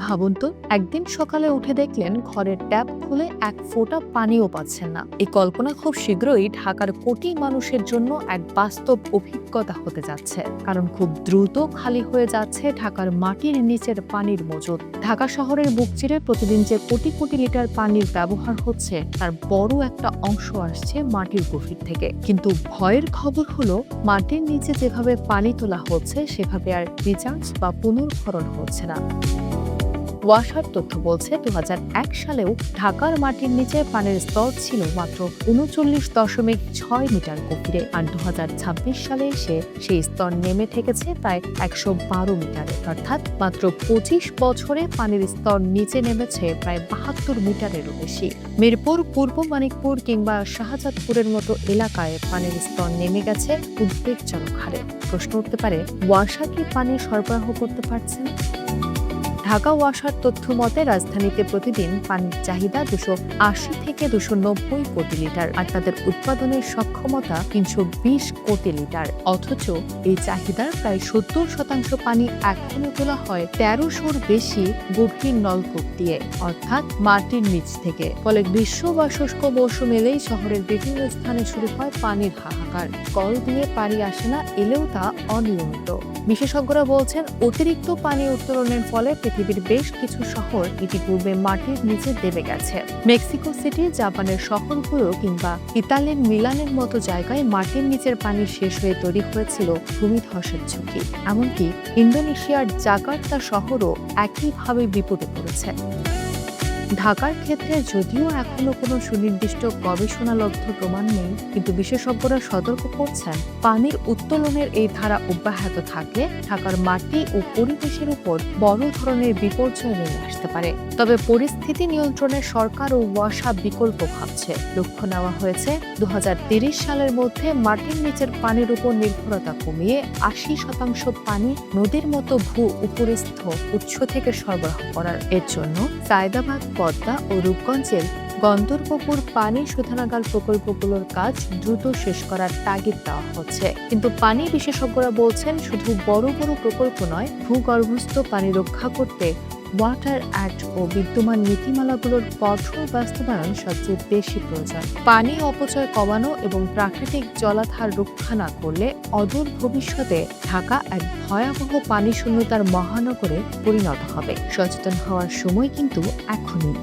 ভাবুন তো, একদিন সকালে উঠে দেখলেন ঘরের ট্যাপ খুলে এক ফোঁটা পানিও পাচ্ছেন না। এই কল্পনা খুব শীঘ্রই ঢাকার কোটি মানুষের জন্য এক বাস্তব অভিজ্ঞতা হতে যাচ্ছে, কারণ খুব দ্রুত খালি হয়ে যাচ্ছে ঢাকার মাটির নিচের পানির মজুদ। ঢাকা শহরের বুক চিরে প্রতিদিন যে কোটি কোটি লিটার পানির ব্যবহার হচ্ছে, তার বড় একটা অংশ আসছে মাটির গভীর থেকে। কিন্তু ভয়ের খবর হলো, মাটির নিচে যেভাবে পানি তোলা হচ্ছে সেভাবে আর রিচার্জ বা পুনর্ভরণ হচ্ছে না। ওয়াসার তথ্য বলছে ২০০১ সালেও ঢাকার মাটির নিচে পানির স্তর ছিল মাত্র ৩৯.৬ মিটার গভীরে, আর ২০২৬ সালে এসে সেই স্তর নেমে থেকেছে প্রায় ১১২ মিটারে। অর্থাৎ মাত্র ২৫ বছরে পানির স্তর নিচে নেমেছে প্রায় ৭২ মিটারেরও বেশি। মিরপুর, পূর্ব মানিকপুর কিংবা শাহজাদপুরের মতো এলাকায় পানির স্তর নেমে গেছে উদ্বেগজনক হারে। প্রশ্ন উঠতে পারে, ওয়াসা কি পানি সরবরাহ করতে পারছে না? ঢাকা ওয়াসার তথ্য মতে রাজধানীতে প্রতিদিন পানির চাহিদা ২৮০ থেকে ২৯০ কোটি লিটার, আর তাদের উৎপাদনের সক্ষমতা ৩২০ কোটি লিটার। অথচ এই চাহিদার প্রায় ৭০% পানি এখনো তোলা হয় ১৩০০-র বেশি গভীর নলকূপ দিয়ে, অর্থাৎ মাটির নিচ থেকে। ফলে গ্রীষ্ম বা শুষ্ক মৌসুম এলেই শহরের বিভিন্ন স্থানে শুরু হয় পানির হাহাকার। কল দিয়ে পানি আসে না, এলেও তা অনিয়মিত। বিশেষজ্ঞরা বলছেন, অতিরিক্ত পানি উত্তোলনের ফলে পৃথিবীর বেশ কিছু শহর ইতিপূর্বে মাটির নিচে দেবে গেছে। মেক্সিকো সিটি, জাপানের শহরগুলো কিংবা ইতালির মিলানের মতো জায়গায় মাটির নিচের পানি শেষ হয়ে তৈরি হয়েছিল ভূমিধসের ঝুঁকি। এমনকি ইন্দোনেশিয়ার জাকার্তা শহরও একইভাবে বিপদে পড়েছে। ঢাকার ক্ষেত্রে যদিও এখনো কোনো সুনির্দিষ্ট গবেষণালব্ধ প্রমাণ নেই, কিন্তু বিশেষজ্ঞরা সতর্ক করছেন, পানির উত্তোলনের এই ধারা অব্যাহত থাকলে ঢাকার মাটি ও পরিবেশের উপর বড় ধরনের বিপর্যয় নেমে আসতে পারে। তবে পরিস্থিতি নিয়ন্ত্রণে সরকার ও ওয়াসা বিকল্প ভাবছে। লক্ষ্য নেওয়া হয়েছে ২০৩০ সালের মধ্যে মাটির নিচের পানির উপর নির্ভরতা কমিয়ে ৮০% পানি নদীর মতো উপরিস্থ উৎস থেকে সরবরাহ করার। এর জন্য সায়দাবাদ, পদ্মা ও রূপগঞ্জের গন্তরপুকুর পানি শোধনাগার প্রকল্পগুলোর কাজ দ্রুত শেষ করার তাগিদ দেওয়া হচ্ছে। কিন্তু পানি বিশেষজ্ঞরা বলছেন, শুধু বড় বড় প্রকল্প নয়, ভূগর্ভস্থ পানি রক্ষা করতে ওয়াটার অ্যাক্ট ও বিদ্যমান নীতিমালাগুলোর কঠোর বাস্তবায়ন সবচেয়ে বেশি প্রয়োজন। পানি অপচয় কমানো এবং প্রাকৃতিক জলাধার রক্ষা না করলে অদূর ভবিষ্যতে ঢাকা এক ভয়াবহ পানি শূন্যতার মহানগরে পরিণত হবে। সচেতন হওয়ার সময় কিন্তু এখনই।